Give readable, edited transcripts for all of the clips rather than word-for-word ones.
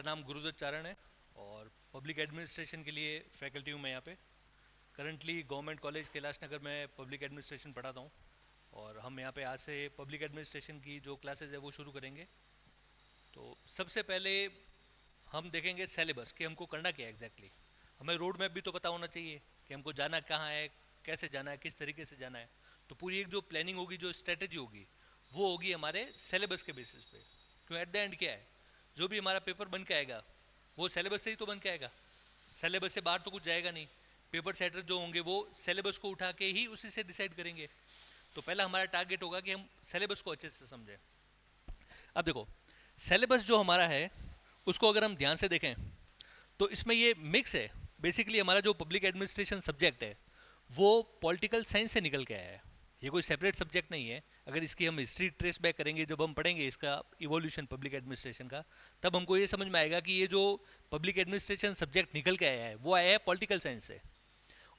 मेरा नाम गुरुदत्त चारण है और पब्लिक एडमिनिस्ट्रेशन के लिए फैकल्टी हूँ मैं यहाँ पे। Currently government college Kailash Nagar में पब्लिक एडमिनिस्ट्रेशन पढ़ाता हूँ और हम यहाँ पे आज से पब्लिक एडमिनिस्ट्रेशन की जो क्लासेज है वो शुरू करेंगे। तो सबसे पहले हम देखेंगे सिलेबस कि हमको करना क्या है एग्जैक्टली। हमें रोड मैप भी तो पता होना चाहिए कि हमको जाना कहाँ है, कैसे जाना है, किस तरीके से जाना है। तो पूरी एक जो प्लानिंग होगी, जो स्ट्रेटेजी होगी, वो होगी हमारे सिलेबस के बेसिस पे। क्यों, एट द एंड क्या है, जो भी हमारा पेपर बन के आएगा वो सिलेबस से ही तो बन के आएगा। सिलेबस से बाहर तो कुछ जाएगा नहीं। पेपर सेटर जो होंगे वो सिलेबस को उठा के ही उसी से डिसाइड करेंगे। तो पहला हमारा टारगेट होगा कि हम सिलेबस को अच्छे से समझें। अब देखो, सिलेबस जो हमारा है उसको अगर हम ध्यान से देखें तो इसमें ये मिक्स है। बेसिकली हमारा जो पब्लिक एडमिनिस्ट्रेशन सब्जेक्ट है वो पॉलिटिकल साइंस से निकल के आया है। ये कोई सेपरेट सब्जेक्ट नहीं है। अगर इसकी हम हिस्ट्री ट्रेस बैक करेंगे, जब हम पढ़ेंगे इसका इवोल्यूशन पब्लिक एडमिनिस्ट्रेशन का, तब हमको ये समझ में आएगा कि ये जो पब्लिक एडमिनिस्ट्रेशन सब्जेक्ट निकल के आया है वो आया है पॉलिटिकल साइंस से।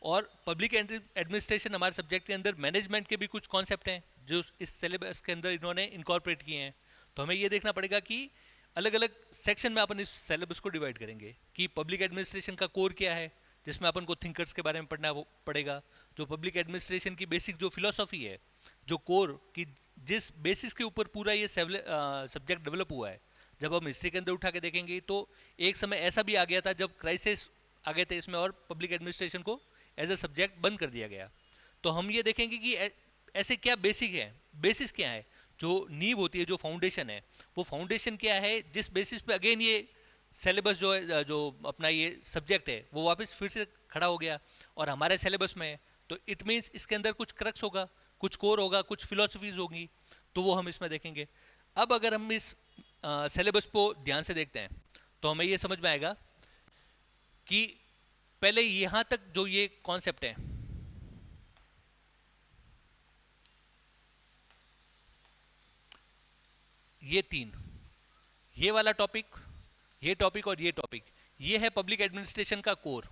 और पब्लिक एडमिनिस्ट्रेशन हमारे सब्जेक्ट के अंदर मैनेजमेंट के भी कुछ कॉन्सेप्ट हैं जो इस सिलेबस के अंदर इन्होंने इनकॉर्पोरेट किए हैं। तो हमें ये देखना पड़ेगा कि अलग अलग सेक्शन में अपन इस सिलेबस को डिवाइड करेंगे कि पब्लिक एडमिनिस्ट्रेशन का कोर क्या है, जिसमें अपन को थिंकर्स के बारे में पढ़ना पड़ेगा। जो पब्लिक एडमिनिस्ट्रेशन की बेसिक जो फिलोसॉफी है, जो कोर की जिस बेसिस के ऊपर पूरा ये सब्जेक्ट डेवलप हुआ है, जब हम हिस्ट्री के अंदर उठा के देखेंगे तो एक समय ऐसा भी आ गया था जब क्राइसिस आ गए थे इसमें और पब्लिक एडमिनिस्ट्रेशन को एज ए सब्जेक्ट बंद कर दिया गया। तो हम ये देखेंगे कि ऐसे क्या बेसिक है, बेसिस क्या है, जो नींव होती है, जो फाउंडेशन है, वो फाउंडेशन क्या है जिस बेसिस पे अगेन ये सिलेबस जो है, जो अपना ये सब्जेक्ट है, वो वापस फिर से खड़ा हो गया और हमारे सिलेबस में है। तो इट मीन्स इसके अंदर कुछ क्रक्स होगा, कुछ कोर होगा, कुछ फिलोसफीज होगी। तो वो हम इसमें देखेंगे। अब अगर हम इस सिलेबस को ध्यान से देखते हैं तो हमें ये समझ में आएगा कि पहले यहां तक जो ये कॉन्सेप्ट है, ये तीन, ये वाला टॉपिक, ये टॉपिक और ये टॉपिक, ये है पब्लिक एडमिनिस्ट्रेशन का कोर।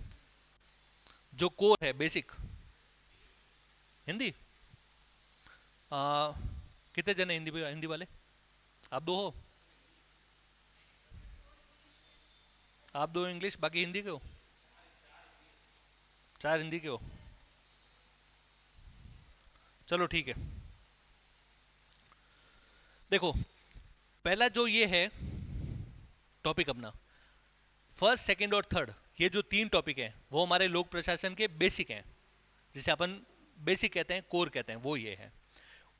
जो कोर है बेसिक। हिंदी कितने जन है हिंदी हिंदी वाले? आप दो हो? आप दो इंग्लिश, बाकी हिंदी के हो? चार हिंदी के हो? चलो ठीक है। देखो, पहला जो ये है टॉपिक अपना, फर्स्ट सेकंड और थर्ड, ये जो तीन टॉपिक हैं वो हमारे लोक प्रशासन के बेसिक हैं, जिसे अपन बेसिक कहते हैं, कोर कहते हैं, वो ये है।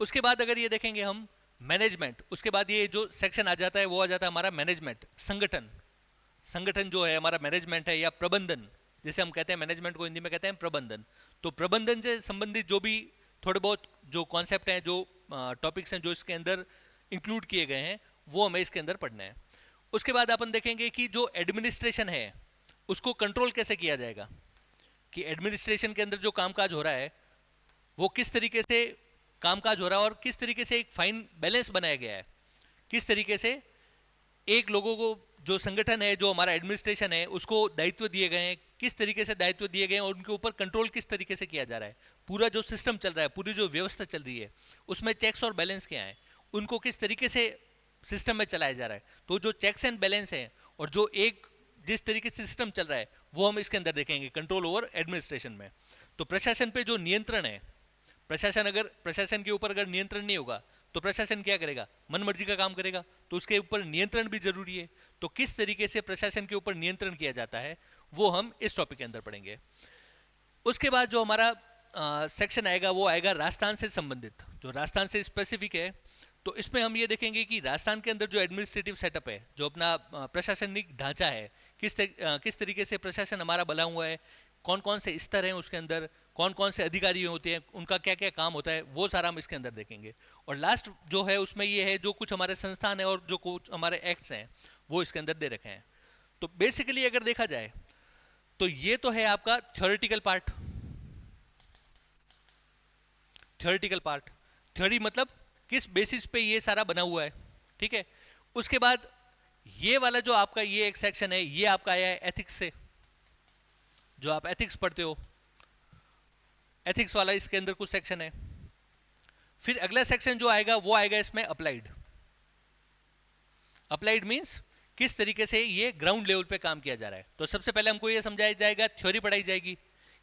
उसके बाद अगर ये देखेंगे हम मैनेजमेंट, उसके बाद ये जो सेक्शन आ जाता है वो आ जाता है हमारा मैनेजमेंट, संगठन। संगठन जो है हमारा मैनेजमेंट है, या प्रबंधन जैसे हम कहते हैं, मैनेजमेंट को हिंदी में कहते हैं प्रबंधन। तो प्रबंधन से संबंधित जो भी थोड़े बहुत जो कॉन्सेप्ट हैं, जो टॉपिक्स हैं जो इसके अंदर इंक्लूड किए गए हैं, वो हमें इसके अंदर पढ़ना है। उसके बाद अपन देखेंगे कि जो एडमिनिस्ट्रेशन है उसको कंट्रोल कैसे किया जाएगा, कि एडमिनिस्ट्रेशन के अंदर जो कामकाज हो रहा है वो किस तरीके से कामकाज हो रहा है और किस तरीके से एक फाइन बैलेंस बनाया गया है, किस तरीके से एक लोगों को, जो संगठन है, जो हमारा एडमिनिस्ट्रेशन है, उसको दायित्व दिए गए हैं, किस तरीके से दायित्व दिए गए हैं और उनके ऊपर कंट्रोल किस तरीके से किया जा रहा है। पूरा जो सिस्टम चल रहा है, पूरी जो व्यवस्था चल रही है, उसमें चेक्स और बैलेंस क्या है, उनको किस तरीके से सिस्टम में चलाया जा रहा है। तो जो चेक्स एंड बैलेंस है और जो एक जिस तरीके से सिस्टम चल रहा है वो हम इसके अंदर देखेंगे, कंट्रोल ओवर एडमिनिस्ट्रेशन में। तो प्रशासन पे जो नियंत्रण है, प्रशासन के ऊपर अगर नियंत्रण नहीं होगा तो प्रशासन क्या करेगा, मन मर्जी का काम करेगा। तो उसके ऊपर नियंत्रण भी जरूरी है। तो किस तरीके से प्रशासन के ऊपर नियंत्रण किया जाता है वो हम इस टॉपिक के अंदर पढ़ेंगे। उसके बाद जो हमारा सेक्शन आएगा वो आएगा राजस्थान से संबंधित, जो राजस्थान से स्पेसिफिक है। तो इसमें हम ये देखेंगे कि राजस्थान के अंदर जो एडमिनिस्ट्रेटिव सेटअप है, जो अपना प्रशासनिक ढांचा है, किस तरीके से प्रशासन हमारा बना हुआ है, कौन कौन से स्तर हैं उसके अंदर, कौन कौन से अधिकारी होते हैं, उनका क्या क्या काम होता है, वो सारा हम इसके अंदर देखेंगे। और लास्ट जो है उसमें ये है जो कुछ हमारे संस्थान है और जो कुछ हमारे एक्ट्स हैं वो इसके अंदर दे रखे हैं। तो बेसिकली अगर देखा जाए तो ये तो है आपका theoretical part. Theoretical part, theory मतलब किस बेसिस पे ये सारा बना हुआ है, ठीक है। उसके बाद ये वाला जो आपका ये एक सेक्शन है, ये आपका आया है एथिक्स से, जो आप एथिक्स पढ़ते हो, एथिक्स वाला इसके अंदर कुछ सेक्शन है। फिर अगला सेक्शन जो आएगा वो आएगा इसमें अप्लाइड। अप्लाइड मींस किस तरीके से ये ग्राउंड लेवल पे काम किया जा रहा है। तो सबसे पहले हमको ये समझाया जाएगा, थ्योरी पढ़ाई जाएगी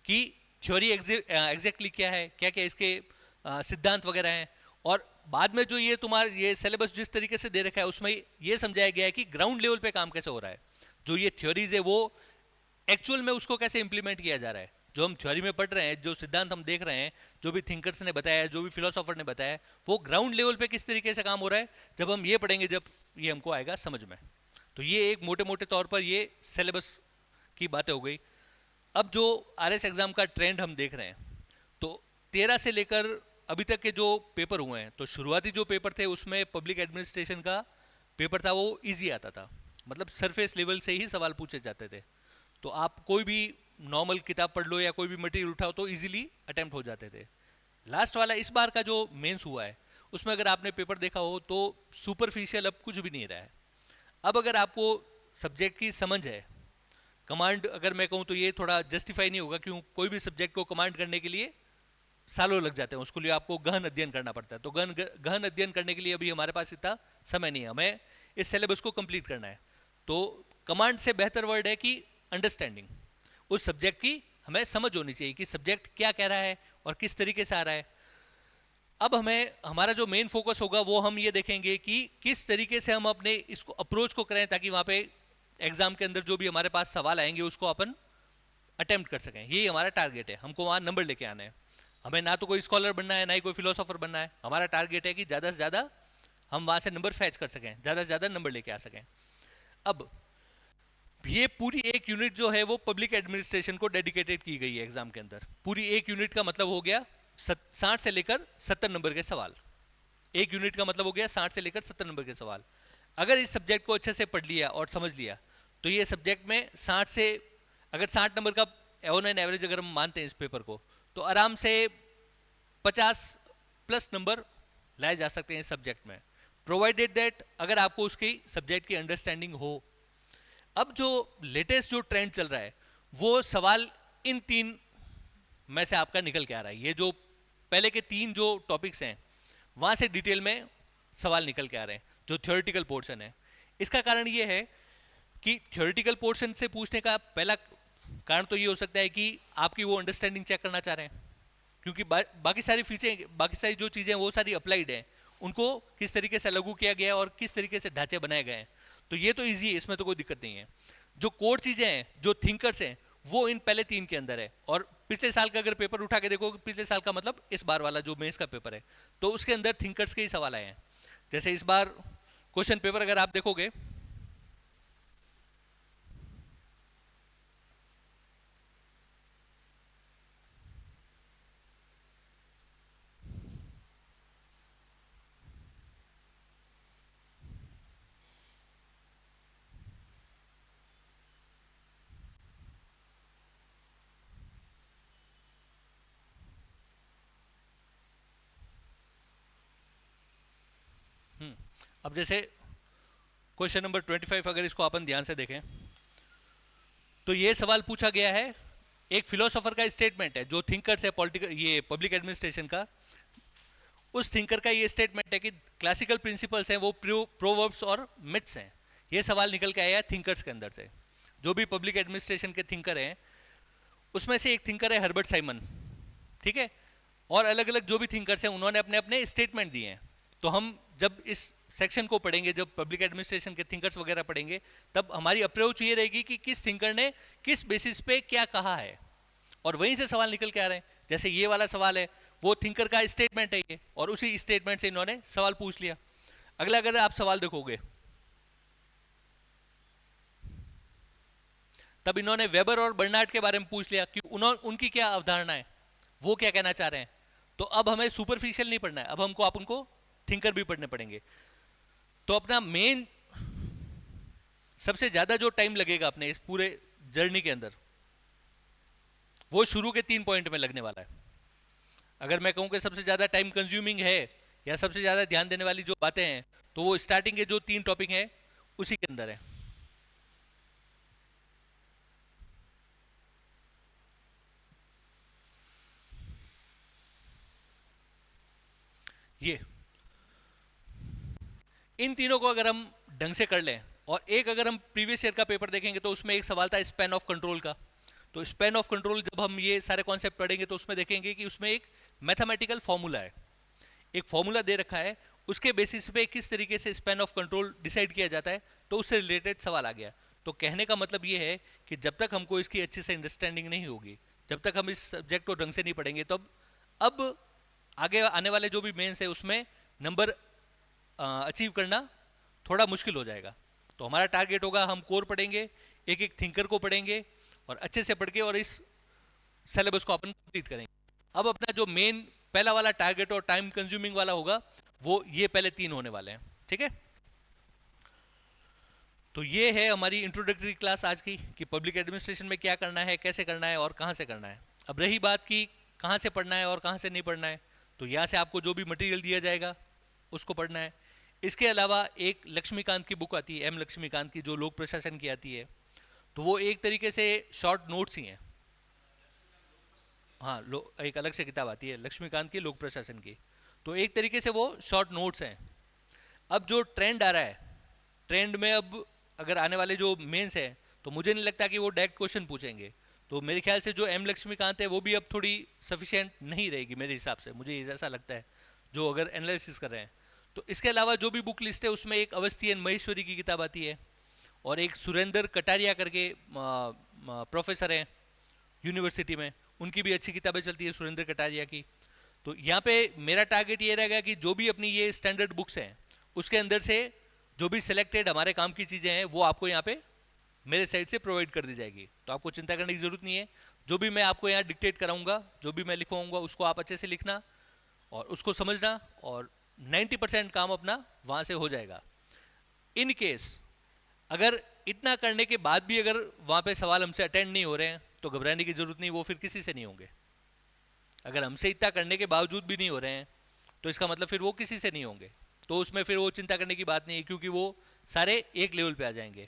कि थ्योरी एग्जैक्टली क्या है, क्या क्या इसके सिद्धांत वगैरह हैं। और बाद में जो ये तुम्हारा ये सिलेबस जिस तरीके से दे रखा है उसमें ये समझाया गया है कि ग्राउंड लेवल पे काम कैसे हो रहा है, जो ये थ्योरीज है वो एक्चुअल में उसको कैसे इंप्लीमेंट किया जा रहा है। जो हम थ्योरी में पढ़ रहे हैं, जो सिद्धांत हम देख रहे हैं, जो भी थिंकर्स ने बताया है, जो भी फिलोसोफर ने बताया है, वो ग्राउंड लेवल पे किस तरीके से काम हो रहा है, जब हम ये पढ़ेंगे जब ये हमको आएगा समझ में। तो ये एक मोटे मोटे तौर पर ये सिलेबस की बातें हो गई। अब जो आरएस एग्जाम का ट्रेंड हम देख रहे हैं, तो 13 से लेकर अभी तक के जो पेपर हुए हैं, तो शुरुआती जो पेपर थे उसमें पब्लिक एडमिनिस्ट्रेशन का पेपर था वो इजी आता था, मतलब सरफेस लेवल से ही सवाल पूछे जाते थे। तो आप कोई भी नॉर्मल किताब पढ़ लो या कोई भी मटेरियल उठाओ तो इजीली अटेम्प्ट हो जाते थे। लास्ट वाला इस बार का जो मेंस हुआ है उसमें अगर आपने पेपर देखा हो तो सुपरफिशियल अब कुछ भी नहीं रहा है। अब अगर आपको सब्जेक्ट की समझ है, कमांड अगर मैं कहूँ तो ये थोड़ा जस्टिफाई नहीं होगा, क्यों कोई भी सब्जेक्ट को कमांड करने के लिए सालों लग जाते हैं, उसके लिए आपको गहन अध्ययन करना पड़ता है। तो गहन अध्ययन करने के लिए अभी हमारे पास इतना समय नहीं है, हमें इस सिलेबस को कंप्लीट करना है। तो कमांड से बेहतर वर्ड है कि अंडरस्टैंडिंग, उस सब्जेक्ट की हमें समझ होनी चाहिए कि सब्जेक्ट क्या कह रहा है और किस तरीके से आ रहा है। अब हमें हमारा जो मेन फोकस होगा वो हम ये देखेंगे कि किस तरीके से हम अपने इसको अप्रोच को करें ताकि वहाँ पे एग्जाम के अंदर जो भी हमारे पास सवाल आएंगे उसको अपन अटेम्प्ट कर सकें। यही हमारा टारगेट है, हमको वहाँ नंबर लेके आना है। हमें ना तो कोई स्कॉलर बनना है ना ही कोई फिलोसोफर बनना है, हमारा टारगेट है कि ज़्यादा से ज़्यादा हम वहाँ से नंबर फैच कर सकें, ज़्यादा से ज़्यादा नंबर लेके आ सकें। अब ये पूरी एक यूनिट जो है वो पब्लिक एडमिनिस्ट्रेशन को डेडिकेटेड की गई है एग्जाम के अंदर। पूरी एक यूनिट का मतलब हो गया 60 से लेकर 70 नंबर के सवाल। एक यूनिट का मतलब हो गया 60 से लेकर 70 नंबर के सवाल। अगर इस सब्जेक्ट को अच्छे से पढ़ लिया और समझ लिया तो ये सब्जेक्ट में 60 से, अगर 60 नंबर का ऑन एन एवरेज अगर हम मानते हैं इस पेपर को, तो आराम से 50 प्लस नंबर लाए जा सकते हैं इस सब्जेक्ट में, प्रोवाइडेड दैट अगर आपको उसकी सब्जेक्ट की अंडरस्टैंडिंग हो। अब जो लेटेस्ट जो ट्रेंड चल रहा है वो सवाल इन तीन में से आपका निकल के आ रहा है। ये जो पहले के तीन जो टॉपिक्स हैं वहां से डिटेल में सवाल निकल के आ रहे हैं, जो थ्योरेटिकल पोर्शन है। इसका कारण ये है कि थ्योरेटिकल पोर्शन से पूछने का पहला कारण तो ये हो सकता है कि आपकी वो अंडरस्टैंडिंग चेक करना चाह रहे हैं, क्योंकि बाकी सारी फीचर, बाकी सारी जो चीज़ें वो सारी अप्लाइड हैं, उनको किस तरीके से लागू किया गया है और किस तरीके से ढांचे बनाए गए हैं। तो ये तो ईजी है, इसमें तो कोई दिक्कत नहीं है। जो कोर चीज़ें हैं, जो थिंकर्स हैं, वो इन पहले तीन के अंदर है। और पिछले साल का अगर पेपर उठा के देखो, पिछले साल का मतलब इस बार वाला जो मेंस का पेपर है, तो उसके अंदर थिंकर्स के ही सवाल आए हैं। जैसे इस बार क्वेश्चन पेपर अगर आप देखोगे, अब जैसे क्वेश्चन नंबर 25 अगर इसको अपन ध्यान से देखें तो ये सवाल पूछा गया है, एक फिलोसोफर का स्टेटमेंट है, जो थिंकर्स है पॉलिटिकल, ये पब्लिक एडमिनिस्ट्रेशन का, उस थिंकर का ये स्टेटमेंट है कि क्लासिकल प्रिंसिपल्स हैं वो प्रोवर्ब्स और मिथ्स हैं। ये सवाल निकल के आया थिंकर्स के अंदर से। जो भी पब्लिक एडमिनिस्ट्रेशन के थिंकर हैं उसमें से एक थिंकर है हर्बर्ट साइमन, ठीक है, और अलग अलग जो भी थिंकर्स हैं उन्होंने अपने अपने स्टेटमेंट दिए हैं। तो हम जब इस सेक्शन को पढ़ेंगे, जब पब्लिक एडमिनिस्ट्रेशन के थिंकर्स वगैरह पढ़ेंगे, तब हमारी अप्रोच ये रहेगी कि किस थिंकर ने किस बेसिस पे क्या कहा है, और वहीं से सवाल निकल के आ रहे हैं। जैसे ये वाला सवाल है, वो थिंकर का स्टेटमेंट है ये, और उसी स्टेटमेंट से इन्होंने सवाल पूछ लिया। अगला अगर आप सवाल देखोगे, तब इन्होंने वेबर और बर्नार्ड के बारे में पूछ लिया कि उनकी क्या अवधारणा है, वो क्या कहना चाह रहे हैं। तो अब हमें सुपरफिशियल नहीं पढ़ना है, अब हमको आप उनको थिंकर भी पढ़ने पड़ेंगे। तो अपना मेन सबसे ज्यादा जो टाइम लगेगा अपने इस पूरे जर्नी के अंदर, वो शुरू के 3 पॉइंट में लगने वाला है। अगर मैं कहूं कि सबसे ज्यादा टाइम कंज्यूमिंग है या सबसे ज्यादा ध्यान देने वाली जो बातें हैं, तो वो स्टार्टिंग के जो 3 टॉपिक हैं उसी के अंदर है। ये इन तीनों को अगर हम ढंग से कर लें और एक अगर हम प्रीवियस ईयर का पेपर देखेंगे तो उसमें एक सवाल था स्पैन ऑफ कंट्रोल का। तो स्पैन ऑफ कंट्रोल जब हम ये सारे कॉन्सेप्ट पढ़ेंगे तो उसमें देखेंगे कि उसमें एक मैथमेटिकल फॉर्मूला है, एक फॉर्मूला दे रखा है, उसके बेसिस पे किस तरीके से स्पैन ऑफ कंट्रोल डिसाइड किया जाता है, तो उससे रिलेटेड सवाल आ गया। तो कहने का मतलब ये है कि जब तक हमको इसकी अच्छे से अंडरस्टैंडिंग नहीं होगी, जब तक हम इस सब्जेक्ट को ढंग से नहीं पढ़ेंगे, तब अब आगे आने वाले जो भी मेंस है उसमें नंबर अचीव करना थोड़ा मुश्किल हो जाएगा। तो हमारा टारगेट होगा हम कोर पढ़ेंगे, एक एक थिंकर को पढ़ेंगे और अच्छे से पढ़ के और इस सिलेबस को अपन कंप्लीट करेंगे। अब अपना जो मेन पहला वाला टारगेट और टाइम कंज्यूमिंग वाला होगा वो ये पहले 3 होने वाले हैं, ठीक है। तो ये है हमारी इंट्रोडक्टरी क्लास आज की कि पब्लिक एडमिनिस्ट्रेशन में क्या करना है, कैसे करना है और कहाँ से करना है। अब रही बात कि कहाँ से पढ़ना है और कहाँ से नहीं पढ़ना है, तो यहाँ से आपको जो भी मटेरियल दिया जाएगा उसको पढ़ना है। इसके अलावा एक लक्ष्मीकांत की बुक आती है, एम लक्ष्मीकांत की, जो लोक प्रशासन की आती है, तो वो एक तरीके से शॉर्ट नोट्स ही हैं। हाँ, एक अलग से किताब आती है लक्ष्मीकांत की, लोक प्रशासन की, तो एक तरीके से वो शॉर्ट नोट्स हैं। अब जो ट्रेंड आ रहा है, ट्रेंड में अब अगर आने वाले जो मेंस है तो मुझे नहीं लगता कि वो डायरेक्ट क्वेश्चन पूछेंगे। तो मेरे ख्याल से जो एम लक्ष्मीकांत है वो भी अब थोड़ी सफिशिएंट नहीं रहेगी मेरे हिसाब से, मुझे ऐसा लगता है, जो अगर एनालिसिस कर रहे हैं। तो इसके अलावा जो भी बुक लिस्ट है उसमें एक अवस्थी एन महेश्वरी की किताब आती है और एक सुरेंद्र कटारिया करके प्रोफेसर हैं यूनिवर्सिटी में, उनकी भी अच्छी किताबें चलती है सुरेंद्र कटारिया की। तो यहाँ पे मेरा टारगेट ये रहेगा कि जो भी अपनी ये स्टैंडर्ड बुक्स हैं उसके अंदर से जो भी सिलेक्टेड हमारे काम की चीज़ें हैं वो आपको यहाँ पे मेरे साइड से प्रोवाइड कर दी जाएगी। तो आपको चिंता करने की ज़रूरत नहीं है। जो भी मैं आपको यहाँ डिक्टेट कराऊंगा, जो भी मैं लिखवाऊंगा, उसको आप अच्छे से लिखना और उसको समझना और 90% काम अपना वहाँ से हो जाएगा। इन केस अगर इतना करने के बाद भी अगर वहाँ पे सवाल हमसे अटेंड नहीं हो रहे हैं तो घबराने की ज़रूरत नहीं, वो फिर किसी से नहीं होंगे। अगर हमसे इतना करने के बावजूद भी नहीं हो रहे हैं तो इसका मतलब फिर वो किसी से नहीं होंगे, तो उसमें फिर वो चिंता करने की बात नहीं है, क्योंकि वो सारे एक लेवल पे आ जाएंगे।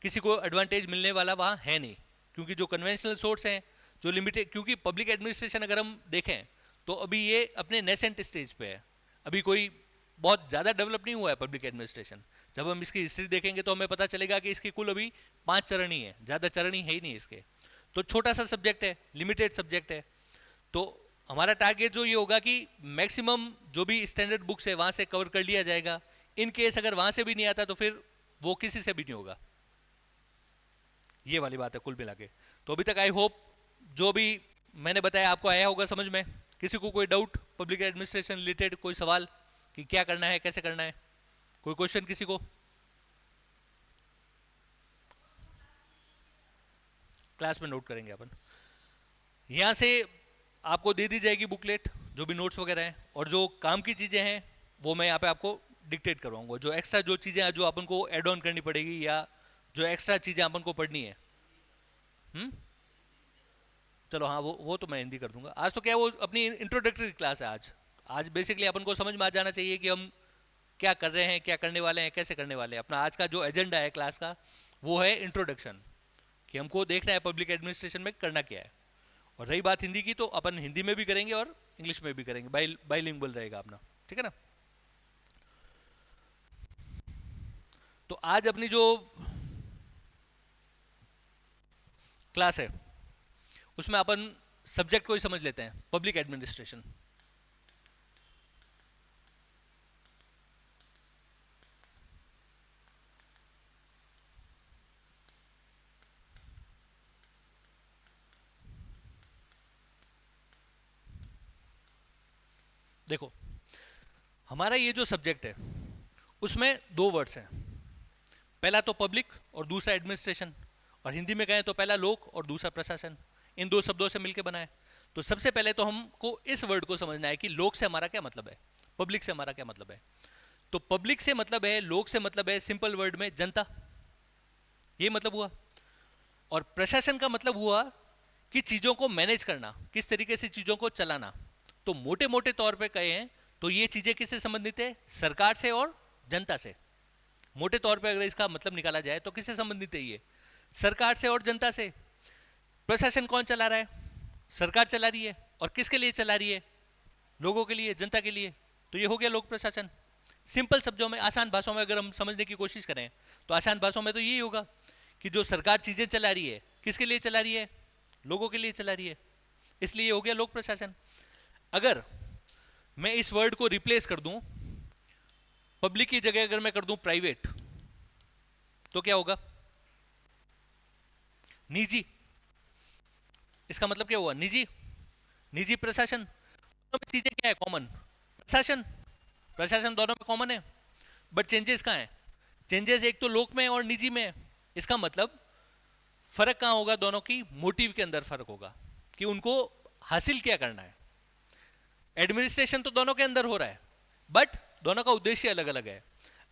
किसी को एडवांटेज मिलने वाला वहाँ है नहीं, क्योंकि जो कन्वेंशनल सोर्स हैं, जो लिमिटेड, क्योंकि पब्लिक एडमिनिस्ट्रेशन अगर हम देखें तो अभी ये अपने नेसेंट स्टेज पे है, अभी कोई बहुत ज़्यादा डेवलप नहीं हुआ है पब्लिक एडमिनिस्ट्रेशन। जब हम इसकी हिस्ट्री देखेंगे तो हमें पता चलेगा कि इसकी कुल अभी 5 चरण ही है, ज़्यादा चरण ही है ही नहीं इसके। तो छोटा सा सब्जेक्ट है, लिमिटेड सब्जेक्ट है। तो हमारा टारगेट जो ये होगा कि मैक्सिमम जो भी स्टैंडर्ड बुक्स है वहाँ से कवर कर लिया जाएगा। इन केस अगर वहाँ से भी नहीं आता तो फिर वो किसी से भी नहीं होगा, ये वाली बात है कुल मिला के। तो अभी तक आई होप जो भी मैंने बताया आपको आया होगा समझ में। किसी को कोई डाउट पब्लिक एडमिनिस्ट्रेशन रिलेटेड, कोई सवाल कि क्या करना है, कैसे करना है, कोई क्वेश्चन किसी को? क्लास में नोट करेंगे अपन। यहाँ से आपको दे दी जाएगी बुकलेट, जो भी नोट्स वगैरह हैं, और जो काम की चीज़ें हैं वो मैं यहाँ पे आपको डिक्टेट करवाऊंगा। जो एक्स्ट्रा जो चीज़ें जो अपन को एड ऑन करनी पड़ेगी या जो एक्स्ट्रा चीज़ें अपन को पढ़नी है, चलो हाँ वो तो मैं हिंदी कर दूंगा। आज तो क्या वो अपनी इंट्रोडक्टरी क्लास है। आज बेसिकली अपन को समझ में आ जाना चाहिए कि हम क्या कर रहे हैं, क्या करने वाले हैं, कैसे करने वाले हैं। अपना आज का जो एजेंडा है क्लास का वो है इंट्रोडक्शन, कि हमको देखना है पब्लिक एडमिनिस्ट्रेशन में करना क्या है। और रही बात हिंदी की, तो अपन हिंदी में भी करेंगे और इंग्लिश में भी करेंगे, बाइलिंगुअल रहेगा अपना, ठीक है ना। तो आज अपनी जो क्लास है उसमें अपन सब्जेक्ट को ही समझ लेते हैं, पब्लिक एडमिनिस्ट्रेशन। देखो, हमारा ये जो सब्जेक्ट है उसमें 2 वर्ड्स हैं, पहला तो पब्लिक और दूसरा एडमिनिस्ट्रेशन, और हिंदी में कहें तो पहला लोक और दूसरा प्रशासन। इन 2 शब्दों से मिलकर बना है। तो सबसे पहले तो हमको इस वर्ड को समझना है कि लोक से हमारा क्या मतलब है, पब्लिक से हमारा क्या मतलब है। तो पब्लिक से मतलब है, लोक से मतलब है, सिंपल वर्ड में जनता, ये मतलब हुआ। और प्रशासन का मतलब हुआ कि चीज़ों को मैनेज करना, किस तरीके से चीज़ों को चलाना। तो मोटे मोटे तौर पे कहें तो ये चीज़ें किससे संबंधित है? सरकार से और जनता से। मोटे तौर पे अगर इसका मतलब निकाला जाए तो किससे संबंधित है ये? सरकार से और जनता से। प्रशासन कौन चला रहा है? सरकार चला रही है। और किसके लिए चला रही है? लोगों के लिए, जनता के लिए। तो ये हो गया लोक प्रशासन। सिंपल शब्दों में, आसान भाषाओं में अगर हम समझने की कोशिश करें तो आसान भाषाओं में तो यही होगा कि जो सरकार चीजें चला रही है किसके लिए चला रही है, लोगों के लिए चला रही है, इसलिए हो गया लोक प्रशासन। अगर मैं इस वर्ड को रिप्लेस कर दूं, पब्लिक की जगह अगर मैं कर दूं प्राइवेट, तो क्या होगा, निजी। इसका मतलब क्या हुआ, निजी, निजी प्रशासन। दोनों में चीजें क्या है कॉमन, प्रशासन, प्रशासन दोनों में कॉमन है, बट चेंजेस कहाँ है, चेंजेस एक तो लोक में है और निजी में है। इसका मतलब फर्क कहाँ होगा, दोनों की मोटिव के अंदर फर्क होगा कि उनको हासिल क्या करना है। एडमिनिस्ट्रेशन तो दोनों के अंदर हो रहा है, बट दोनों का उद्देश्य अलग अलग है।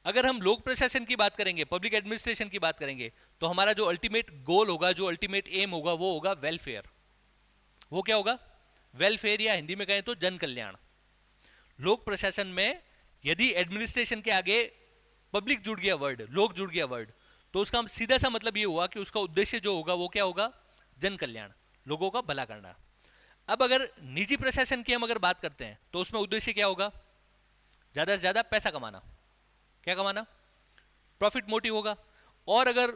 अगर हम लोक प्रशासन की बात करेंगे, पब्लिक एडमिनिस्ट्रेशन की बात करेंगे, तो हमारा जो अल्टीमेट गोल होगा, जो अल्टीमेट एम होगा, वो होगा वेलफेयर। वो क्या होगा, वेलफेयर, या हिंदी में कहें तो जन कल्याण। लोक प्रशासन में यदि एडमिनिस्ट्रेशन के आगे पब्लिक जुड़ गया वर्ड, लोग जुड़ गया वर्ड, तो उसका सीधा सा मतलब ये हुआ कि उसका उद्देश्य जो होगा वो क्या होगा, जन कल्याण, लोगों का भला करना। अब अगर निजी प्रशासन की हम अगर बात करते हैं तो उसमें उद्देश्य क्या होगा, ज्यादा से ज्यादा पैसा कमाना, क्या कमाना, प्रॉफिट मोटिव होगा। और अगर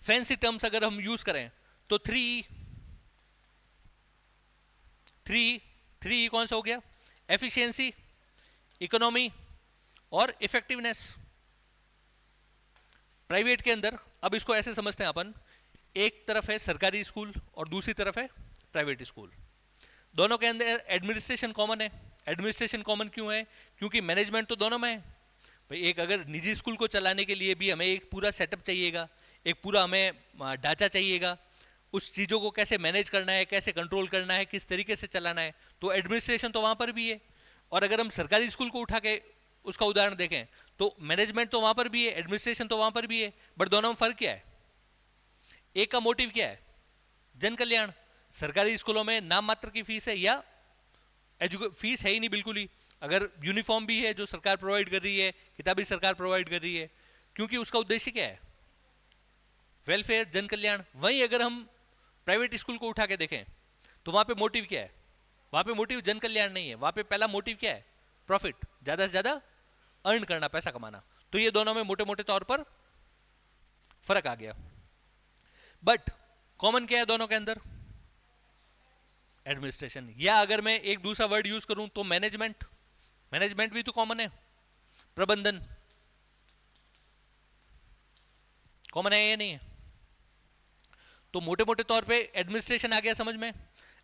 फैंसी टर्म्स अगर हम यूज करें तो थ्री कौन सा हो गया, एफिशिएंसी, इकोनॉमी और इफेक्टिवनेस। प्राइवेट के अंदर अब इसको ऐसे समझते हैं अपन, एक तरफ है सरकारी स्कूल और दूसरी तरफ है प्राइवेट स्कूल। दोनों के अंदर एडमिनिस्ट्रेशन कॉमन है। एडमिनिस्ट्रेशन कॉमन क्यों है, क्योंकि मैनेजमेंट तो दोनों में है। भाई एक अगर निजी स्कूल को चलाने के लिए भी हमें एक पूरा सेटअप चाहिएगा, एक पूरा हमें ढांचा चाहिएगा, उस चीज़ों को कैसे मैनेज करना है, कैसे कंट्रोल करना है, किस तरीके से चलाना है, तो एडमिनिस्ट्रेशन तो वहाँ पर भी है। और अगर हम सरकारी स्कूल को उठा के उसका उदाहरण देखें तो मैनेजमेंट तो वहाँ पर भी है, एडमिनिस्ट्रेशन तो वहाँ पर भी है, बट दोनों में फर्क क्या है, एक का मोटिव क्या है, जन कल्याण। सरकारी स्कूलों में नाम मात्र की फीस है या फीस है ही नहीं बिल्कुल ही, अगर यूनिफॉर्म भी है जो सरकार प्रोवाइड कर रही है, किताबें सरकार प्रोवाइड कर रही है, क्योंकि उसका उद्देश्य क्या है, वेलफेयर, जन कल्याण। वहीं अगर हम प्राइवेट स्कूल को उठा के देखें तो वहां पे मोटिव क्या है, वहां पे मोटिव जन कल्याण नहीं है, वहां पे पहला मोटिव क्या है, प्रॉफिट, ज्यादा से ज्यादा अर्न करना, पैसा कमाना। तो ये दोनों में मोटे मोटे तौर पर फर्क आ गया, बट कॉमन क्या है दोनों के अंदर, एडमिनिस्ट्रेशन। या अगर मैं एक दूसरा वर्ड यूज करूं तो मैनेजमेंट, मैनेजमेंट भी तो कॉमन है, प्रबंधन कॉमन है या नहीं है। तो मोटे मोटे तौर पे एडमिनिस्ट्रेशन आ गया समझ में।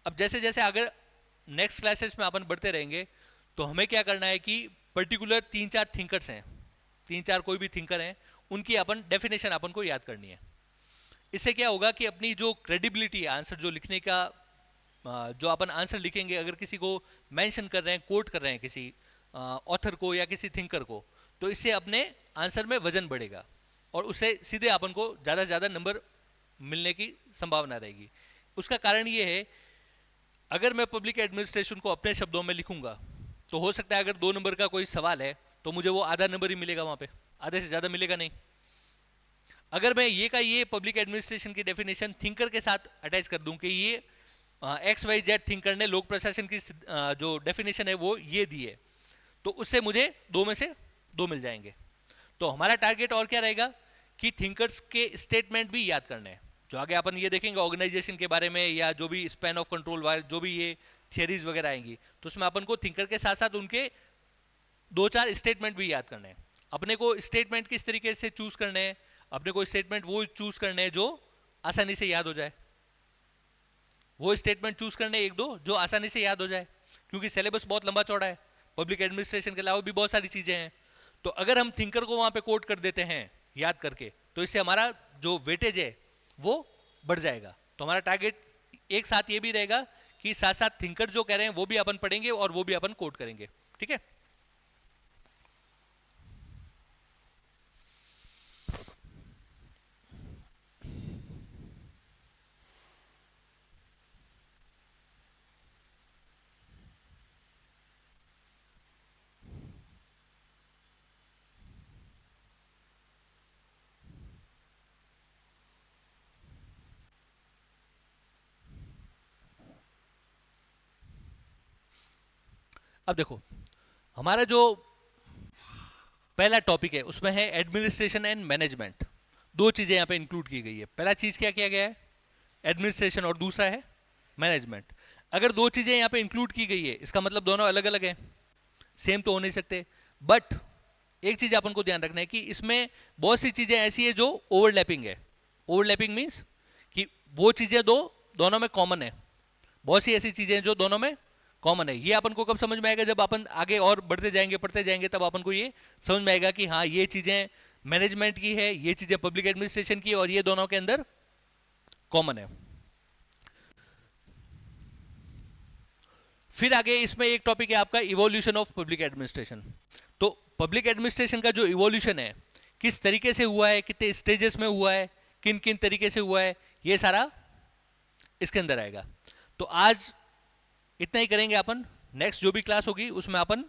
अब जैसे जैसे अगर नेक्स्ट क्लासेस में अपन बढ़ते रहेंगे तो हमें क्या करना है कि पर्टिकुलर 3-4 थिंकर्स हैं, 3-4 कोई भी थिंकर हैं, उनकी अपन डेफिनेशन अपन को याद करनी है। इससे क्या होगा कि अपनी जो क्रेडिबिलिटी है, आंसर जो लिखने का, जो अपन आंसर लिखेंगे, अगर किसी को मेंशन कर रहे हैं, कोट कर रहे हैं किसी ऑथर को या किसी थिंकर को, तो इससे अपने आंसर में वजन बढ़ेगा और उससे सीधे अपन को ज़्यादा से ज़्यादा नंबर मिलने की संभावना रहेगी। उसका कारण ये है, अगर मैं पब्लिक एडमिनिस्ट्रेशन को अपने शब्दों में लिखूंगा तो हो सकता है अगर 2 नंबर का कोई सवाल है तो मुझे वो आधा नंबर ही मिलेगा, वहां पे आधे से ज़्यादा मिलेगा नहीं। अगर मैं ये पब्लिक एडमिनिस्ट्रेशन की डेफिनेशन थिंकर के साथ अटैच कर दूं कि ये XYZ थिंकर ने लोक प्रशासन की जो डेफिनेशन है वो ये दी है, तो उससे मुझे 2 में से 2 मिल जाएंगे। तो हमारा टारगेट और क्या रहेगा कि थिंकर्स के स्टेटमेंट भी याद करने हैं। जो आगे अपन ये देखेंगे ऑर्गेनाइजेशन के बारे में या जो भी स्पैन ऑफ कंट्रोल वाले जो भी ये थियरीज वगैरह आएंगी, तो उसमें अपन को थिंकर के साथ साथ उनके 2-4 स्टेटमेंट भी याद करने हैं। अपने को स्टेटमेंट किस तरीके से चूज करने हैं, अपने को स्टेटमेंट वो चूज करने हैं जो आसानी से याद हो जाए, वो स्टेटमेंट चूज करने एक दो जो आसानी से याद हो जाए, क्योंकि सिलेबस बहुत लंबा चौड़ा है, पब्लिक एडमिनिस्ट्रेशन के अलावा भी बहुत सारी चीजें हैं। तो अगर हम थिंकर को वहां पे कोट कर देते हैं याद करके, तो इससे हमारा जो वेटेज है वो बढ़ जाएगा। तो हमारा टारगेट एक साथ ये भी रहेगा कि साथ साथ थिंकर जो कह रहे हैं वो भी अपन पढ़ेंगे और वो भी अपन कोट करेंगे, ठीक है। अब देखो, हमारा जो पहला टॉपिक है उसमें है एडमिनिस्ट्रेशन एंड मैनेजमेंट। दो चीजें यहाँ पे इंक्लूड की गई है। पहला चीज क्या किया गया है, एडमिनिस्ट्रेशन, और दूसरा है मैनेजमेंट। अगर दो चीजें यहाँ पे इंक्लूड की गई है इसका मतलब दोनों अलग अलग हैं, सेम तो हो नहीं सकते। बट एक चीज अपन को ध्यान रखना है कि इसमें बहुत सी चीजें ऐसी है जो ओवरलैपिंग है। ओवरलैपिंग मीन्स कि वो चीजें दोनों में कॉमन है, बहुत सी ऐसी चीजें जो दोनों में कॉमन है। ये अपन को कब समझ में आएगा, जब अपन आगे और बढ़ते जाएंगे पढ़ते जाएंगे, तब अपन को ये समझ में आएगा कि हाँ ये चीजें मैनेजमेंट की है, ये चीजें पब्लिक एडमिनिस्ट्रेशन की है, और ये दोनों के अंदर कॉमन है। फिर आगे इसमें एक टॉपिक है आपका इवोल्यूशन ऑफ पब्लिक एडमिनिस्ट्रेशन। तो पब्लिक एडमिनिस्ट्रेशन का जो इवोल्यूशन है, किस तरीके से हुआ है, कितने स्टेजेस में हुआ है, किन किन तरीके से हुआ है, ये सारा इसके अंदर आएगा। तो आज इतना ही करेंगे अपन। नेक्स्ट जो भी क्लास होगी उसमें अपन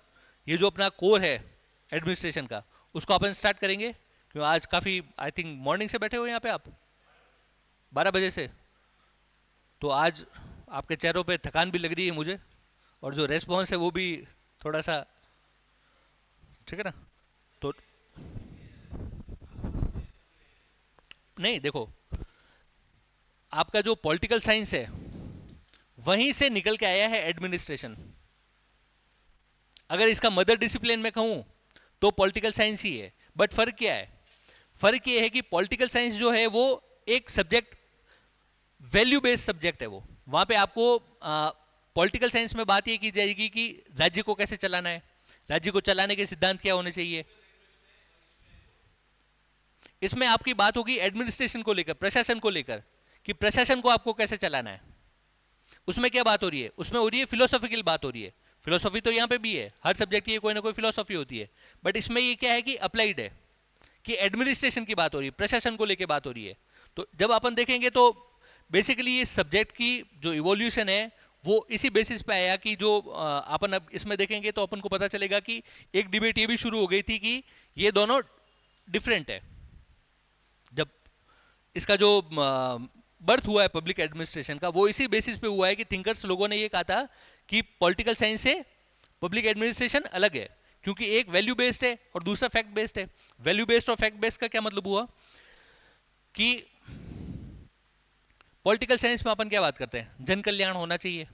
ये जो अपना कोर है एडमिनिस्ट्रेशन का, उसको अपन स्टार्ट करेंगे। क्यों आज काफ़ी आई थिंक मॉर्निंग से बैठे हो यहाँ पे आप, 12 बजे से, तो आज आपके चेहरों पे थकान भी लग रही है मुझे, और जो रेस्पॉन्स है वो भी थोड़ा सा ठीक है ना। तो नहीं देखो, आपका जो पॉलिटिकल साइंस है वहीं से निकल के आया है एडमिनिस्ट्रेशन। अगर इसका मदर डिसिप्लिन में कहूं तो पॉलिटिकल साइंस ही है। बट फर्क क्या है, फर्क ये है कि पॉलिटिकल साइंस जो है वो एक सब्जेक्ट, वैल्यू बेस्ड सब्जेक्ट है। वो वहां पे आपको पॉलिटिकल साइंस में बात ये की जाएगी कि राज्य को कैसे चलाना है, राज्य को चलाने के सिद्धांत क्या होने चाहिए। इसमें आपकी बात होगी एडमिनिस्ट्रेशन को लेकर, प्रशासन को लेकर, कि प्रशासन को आपको कैसे चलाना है। उसमें क्या बात हो रही है, उसमें हो रही है फिलोसॉफिकल बात हो रही है। फिलोसॉफी तो यहाँ पे भी है, हर सब्जेक्ट की कोई ना कोई फिलोसॉफी होती है। बट इसमें ये क्या है कि अप्लाइड है, कि एडमिनिस्ट्रेशन की बात हो रही है, प्रशासन को लेकर बात हो रही है। तो जब अपन देखेंगे तो बेसिकली ये सब्जेक्ट की जो इवोल्यूशन है वो इसी बेसिस पे आया कि जो अपन अब इसमें देखेंगे तो अपन को पता चलेगा कि एक डिबेट ये भी शुरू हो गई थी कि ये दोनों डिफरेंट है। जब इसका जो बर्थ हुआ है पब्लिक एडमिनिस्ट्रेशन का, वो इसी बेसिस पे हुआ है कि थिंकर्स लोगों ने ये कहा था कि पॉलिटिकल साइंस से पब्लिक एडमिनिस्ट्रेशन अलग है, क्योंकि एक वैल्यू बेस्ड है और दूसरा फैक्ट बेस्ड है। वैल्यू बेस्ड और फैक्ट बेस्ड का क्या मतलब हुआ कि पॉलिटिकल साइंस में अपन क्या बात करते हैं, जन कल्याण होना चाहिए,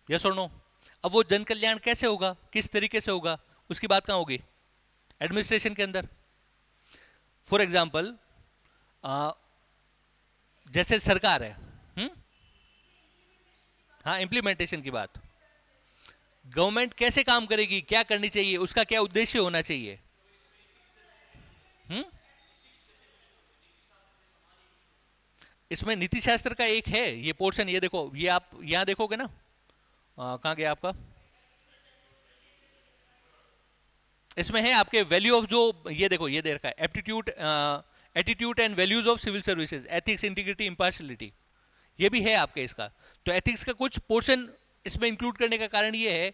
यस और नो। अब वो जन कल्याण कैसे होगा, किस तरीके से होगा, उसकी बात कहाँ होगी, एडमिनिस्ट्रेशन के अंदर। फॉर एग्जाम्पल जैसे सरकार है, हाँ इम्प्लीमेंटेशन की बात, गवर्नमेंट कैसे काम करेगी, क्या करनी चाहिए, उसका क्या उद्देश्य होना चाहिए। इसमें नीति शास्त्र का एक है ये पोर्शन, ये देखो, ये आप यहां देखोगे ना, कहां गया आपका, इसमें है आपके वैल्यू ऑफ, जो ये देखो ये दे रखा है, aptitude attitude and values of civil services, ethics, integrity, impartiality, ये भी है आपके इसका। तो एथिक्स का कुछ पोर्शन इसमें इंक्लूड करने का कारण ये है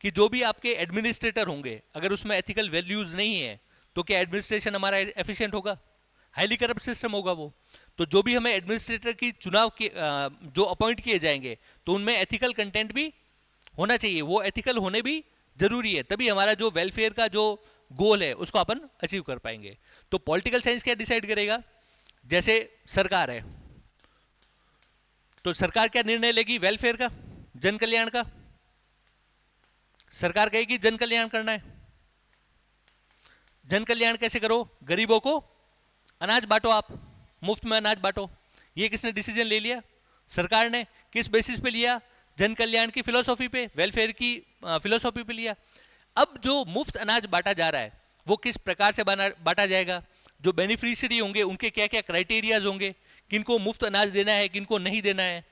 कि जो भी आपके एडमिनिस्ट्रेटर होंगे, अगर उसमें एथिकल वैल्यूज नहीं है तो क्या एडमिनिस्ट्रेशन हमारा एफिशिएंट होगा, हाईली करप्ट सिस्टम होगा वो। तो जो भी हमें एडमिनिस्ट्रेटर की चुनाव की जो अपॉइंट किए जाएंगे तो उनमें एथिकल कंटेंट भी होना चाहिए, वो एथिकल होने भी जरूरी है, तभी हमारा जो वेलफेयर का जो गोल है उसको अपन अचीव कर पाएंगे। तो पॉलिटिकल साइंस क्या डिसाइड करेगा, जैसे सरकार है तो सरकार क्या निर्णय लेगी, वेलफेयर का, जन कल्याण का। सरकार कहेगी जन कल्याण करना है, जन कल्याण कैसे करो, गरीबों को अनाज बांटो, आप मुफ्त में अनाज बांटो। ये किसने डिसीजन ले लिया, सरकार ने। किस बेसिस पे लिया, जन कल्याण की फिलोसॉफी पे, वेलफेयर की फिलोसॉफी पे लिया। अब जो मुफ्त अनाज बांटा जा रहा है वो किस प्रकार से बांटा जाएगा, जो बेनिफिशियरी होंगे उनके क्या क्या क्राइटेरियाज होंगे, किनको मुफ्त अनाज देना है, किनको नहीं देना है,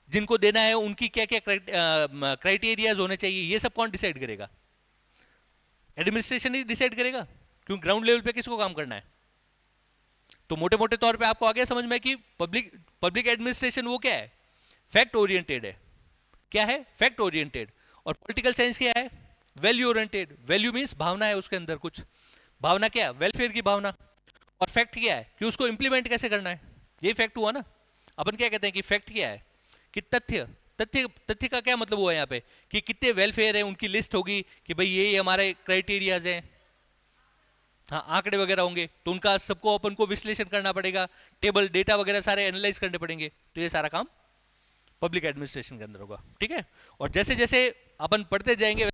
जिनको देना है उनकी क्या क्या क्राइटेरियाज होने चाहिए, ये सब कौन डिसाइड करेगा, एडमिनिस्ट्रेशन ही डिसाइड करेगा, क्योंकि ग्राउंड लेवल पे किसको काम करना है। तो मोटे मोटे तौर पे आपको आ गया समझ में कि पब्लिक एडमिनिस्ट्रेशन वो क्या है, फैक्ट ओरिएंटेड है। क्या है, फैक्ट ओरिएंटेड। और पॉलिटिकल साइंस क्या है, वैल्यू ओरिएंटेड। वैल्यू मींस भावना है उसके अंदर कुछ, भावना क्या, वेलफेयर की भावना। और फैक्ट क्या है कि उसको इंप्लीमेंट कैसे करना है, ये फैक्ट हुआ ना। अपन क्या कहते हैं कि फैक्ट क्या है कि तथ्य, तथ्य का क्या मतलब हुआ यहाँ पे कि कितने वेलफेयर है उनकी लिस्ट होगी कि भाई ये हमारे क्राइटेरियाज हैं। हाँ, आंकड़े वगैरह होंगे तो उनका सबको अपन को विश्लेषण करना पड़ेगा, टेबल डेटा वगैरह सारे एनालाइज करने पड़ेंगे, तो ये सारा काम पब्लिक एडमिनिस्ट्रेशन के अंदर होगा। ठीक है, और जैसे जैसे अपन पढ़ते जाएंगे